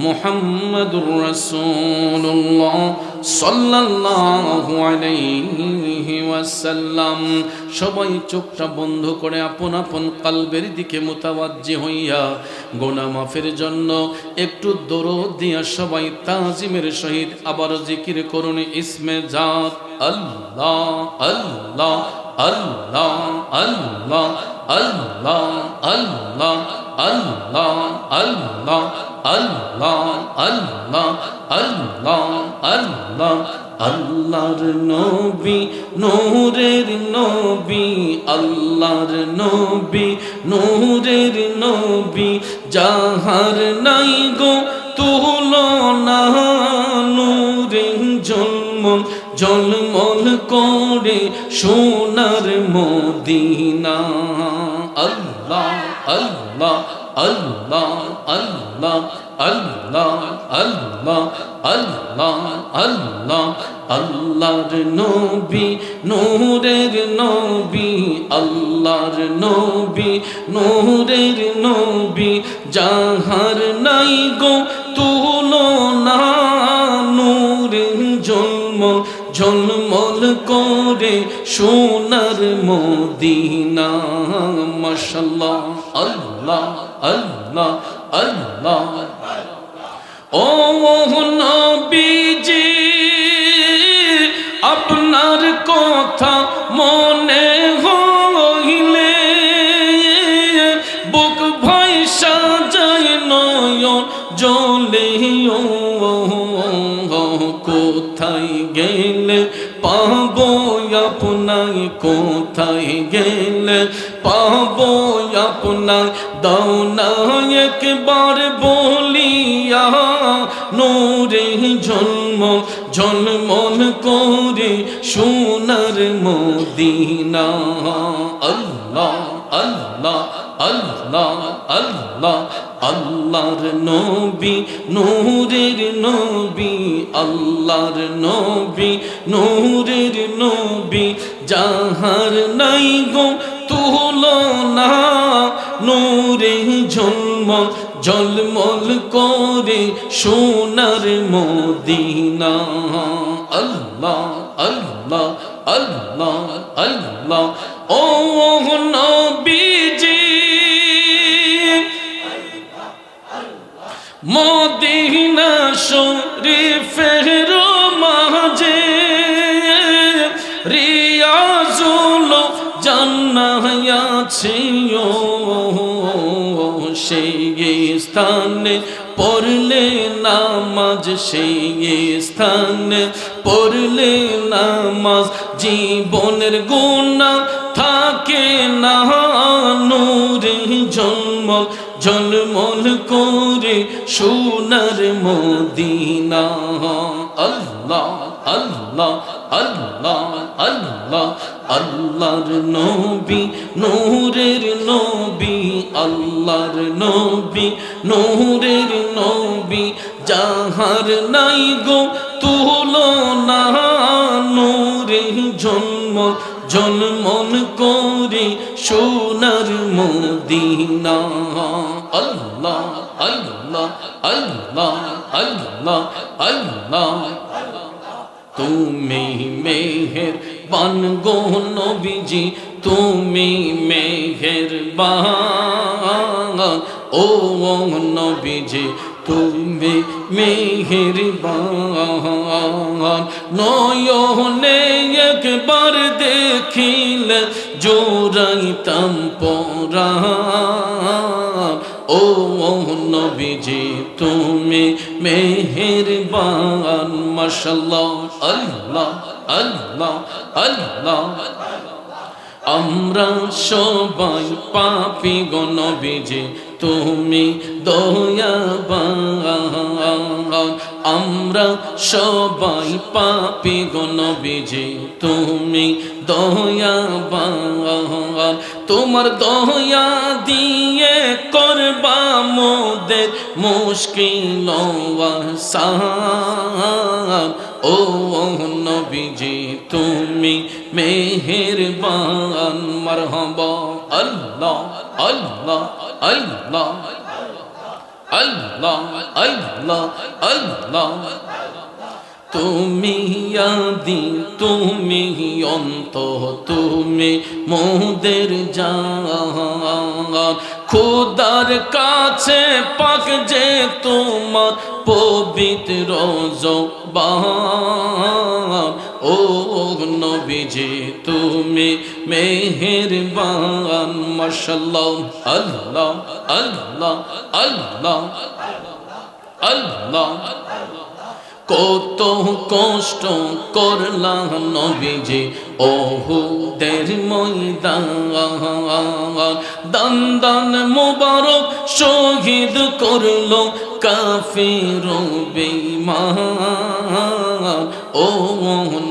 মুহাম্মাদুর রাসূলুল্লাহ সাল্লাল্লাহু আলাইহি ওয়াসাল্লাম। সবাই চোখটা বন্ধ করে আপন আপন কলবের দিকে মুতাওয়াজ্জি হইয়া গুনাহ মাফের জন্য একটু দরুদ দিয়া সবাই তাজিমের সহিত আবার জিকির করুন ইসমে জাত আল্লাহ আল্লাহ আল্লাহ আল্লাহ আল্লাহ আল্লাহ আল্লাহ আল্লাহ আল্লাহ আল্লাহ আল্লাহ আল্লাহ আল্লাহর নবী নূরের নবী আল্লাহর নবী নূরের নবী যাহার নাই গো তুলনা নূরে ঝলমল ঝলমল করে সোনার মদিনা আল্লাহ আল্লাহ আল্লাহ আল্লাহ আল্লাহ আল্লাহ আল্লাহ আল্লাহ আল্লাহর নবী নূরের নবী আল্লাহর নবী নূরের নবী যাহার নাই গো তুলনা নূরে ঝলমল ঝলমল করে সোনার মদিনা মাশাআল্লাহ আল্লাহ আল্লাহ আল্লাহ ও নবীজি আপনার কথা মনে হইলে বুক ভাইসা যায় নয়ন জ্বলে কোথায় গেলে পাবো আপনায় কোথায় গেলে পাবো আপনায় দাও না একবার বলিয়া নূরে ঝলমল ঝলমল করে সোনার মদিনা আল্লাহ আল্লাহ আল্লাহ আল্লাহ আল্লাহর নবী নূরের নবী আল্লাহর নবী নূরের নবী যাহার নাই গো তুলনা নূরে ঝলমল ঝলমল করে সোনার মদিনা আল্লাহ আল্লাহ আল্লাহ আল্লাহ ও নবীজি মদিনা শরীফের মাঝে রিয়াজুল জান্নাহ আছে সেই স্থানে পড়লে নামাজ সেই স্থানে পড়লে নামাজ জীবনের গুনাহ থাকে না নূরে ঝলমল ঝলমল করে সোনার মদিনা আল্লাহ আল্লাহ আল্লাহ আল্লাহ আল্লাহর নবী নূরের নবী আল্লাহর নবী নূরের নবী যাহার নাই গো তুলনা নূরে ঝলমল ঝলমল করে সোনার মদিনা আল্লাহ আল্লাহ আল্লাহ আল্লাহ আল্লাহ তুমি মেহেরবান গো নবীজি তুমি মেহেরবান ও নবীজি তুমি মেহেরবান নয়নে একবার দেখিলে জোড়াইতাম পরাণ ও নবীজি তুমি মেহেরবান মাশাআল্লাহ আল্লাহ আল্লাহ আল্লাহ আমরা সবাই পাপী গো নবীজি তুমি দয়াবান আমরা সবাই পাপী গো নবীজি তুমি দয়াবান তোমার দয়া দিয়ে করবা মোদের মুশকিল আসান ও নবীজি তুমি মেহেরবান মারহাবা আল্লাহ আল্লাহ আল্লাহ আল্লাহ আল্লাহ আল্লাহ তুমি আদি তুমি অন্ত, তুমি মোদের জান। খোদার কাছে পাক যে তোমার পবিত্র জবান। ও নবীজি তুমি মেহেরবান। মাশাআল্লাহ, আল্লাহ আল্লাহ আল্লাহ আল্লাহ। কত কষ্ট করলা নবীজি ওহুদের ময়দান। দান দান মোবারক শহীদ করলো কাফির বেঈমান। ও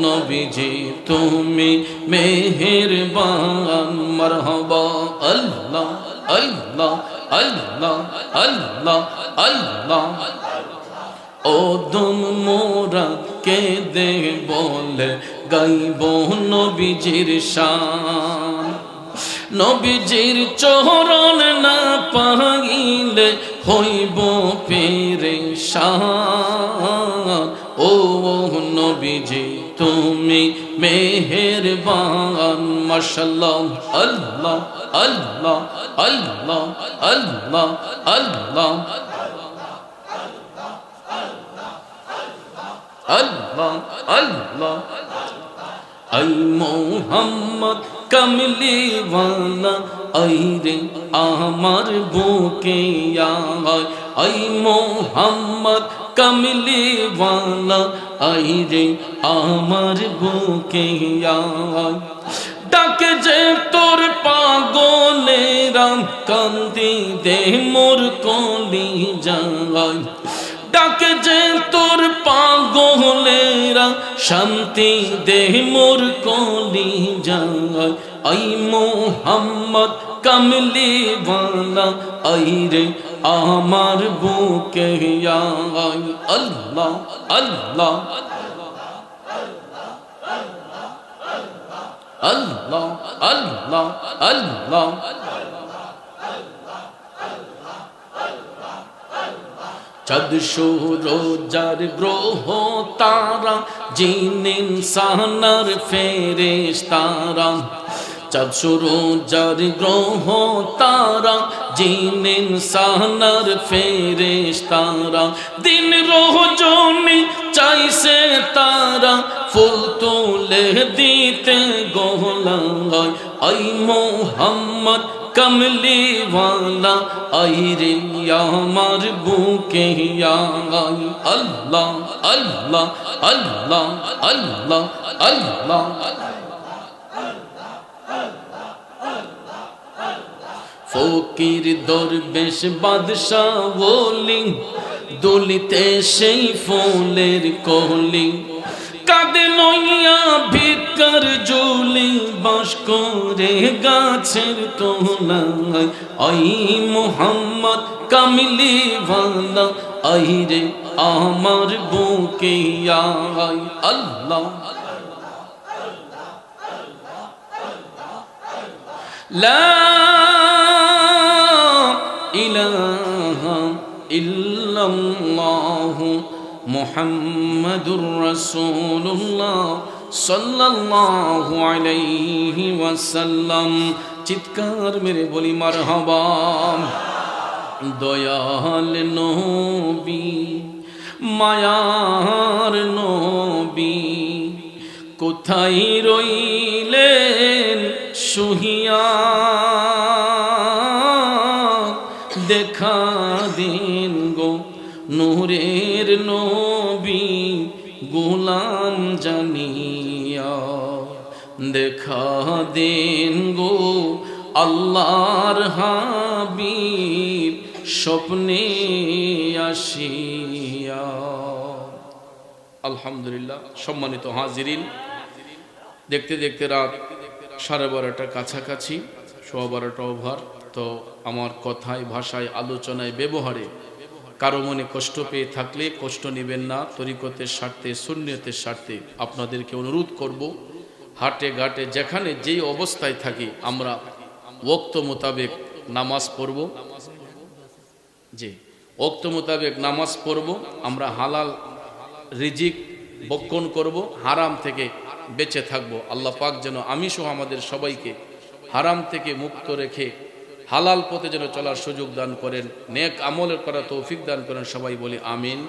নবীজি তুমি মেহেরবান। মারহাবা, আল্লাহ আল্লাহ আল্লাহ আল্লাহ আল্লাহ। ও দুম মোরা কেঁদে বলে গাইব নবীজির শান। নবীজির চরণ না পাইলে হইব পেরেশান। ও নবীজি তুমি মেহেরবান। মাশাআল্লাহ, আল্লাহ আল্লাহ আল্লাহ আল্লাহ আল্লাহ আল্লাহ আল্লাহ। আই মোহাম্মদ কামলিওয়ালা আই রে আমার বুকে আয়। আই মোহাম্মদ কামলিওয়ালা আই রে আমার বুকে আয়। ডাকে যে তোর পাগলেরা কান্দি দে মোর কলি যায়। ডাকে যে তোর পাগলেরা শান্তি দে মোর কলি যায়। আই মোহাম্মদ কামলিওয়ালা আই রে আমার বুকে আয়। আল্লাহ আল্লাহ আল্লাহ আল্লাহ আল্লাহ। চাঁদ সূরজার গ্রহ তারা জিন ইনসানার ফেরেশতারা। চাঁদ সূরজার গ্রহ তারা জিন ইনসানার ফেরেশতারা। দিন রজনী চাইছে তারা ফুল তুলে দিতে গোলায়। আই মোহাম্মদ কমলিওয়ালা আই রে আমার বুকে আয়। আল্লাহ আল্লাহ আল্লাহ আল্লাহ আল্লাহ। ফকির দরবেশ বাদশাহ ওলি দুলিতে সেই ফুলের কলি। কাঁদে লইয়া ভিক্ষার ঝুলি বাস করে গাছের তলায়। আই মোহাম্মদ কামলিওয়ালা আই রে আমার বুকে আয়। আল্লাহ লা ইলাহা ইল্লাল্লাহু মুহাম্মাদুর রাসূলুল্লাহ সাল্লাল্লাহু আলাইহি ওয়াসাল্লাম। চিৎকার মেরে বলি মারহাবা। দয়াল নবী মায়ার নবী কোথায় রইলেন শুহিয়া। দেখা দিন গো নূরের নবী গোলাম জানিয়া। দেখা দিন গো আল্লাহর হাবিব স্বপ্নে আসিয়া। আলহামদুলিল্লাহ। সম্মানিত হাজিরিন, দেখতে দেখতে রাত 12:30 কাছাকাছি, 12:15 ওভার। তো আমার কথায় ভাষায় আলোচনায় ব্যবহারে কারো মনে কষ্ট পেয়ে থাকলে কষ্ট নেবেন না। তরিকতের স্বার্থে সুন্নিয়তের স্বার্থে আপনাদেরকে অনুরোধ করব, হাটে ঘাটে যেখানে যেই অবস্থায় থাকি আমরা ওয়াক্ত মোতাবেক নামাজ পড়ব। জি, ওয়াক্ত মোতাবেক নামাজ পড়ব। আমরা হালাল রিজিক বক্ষণ করব, হারাম থেকে বেঁচে থাকব। আল্লাহ পাক যেন আমি সহ আমাদের সবাইকে হারাম থেকে মুক্ত রেখে হালাল পথে যেন চলার সুযোগ দান করেন, নেক আমলের করা তৌফিক দান করেন। সবাই বলি আমিন।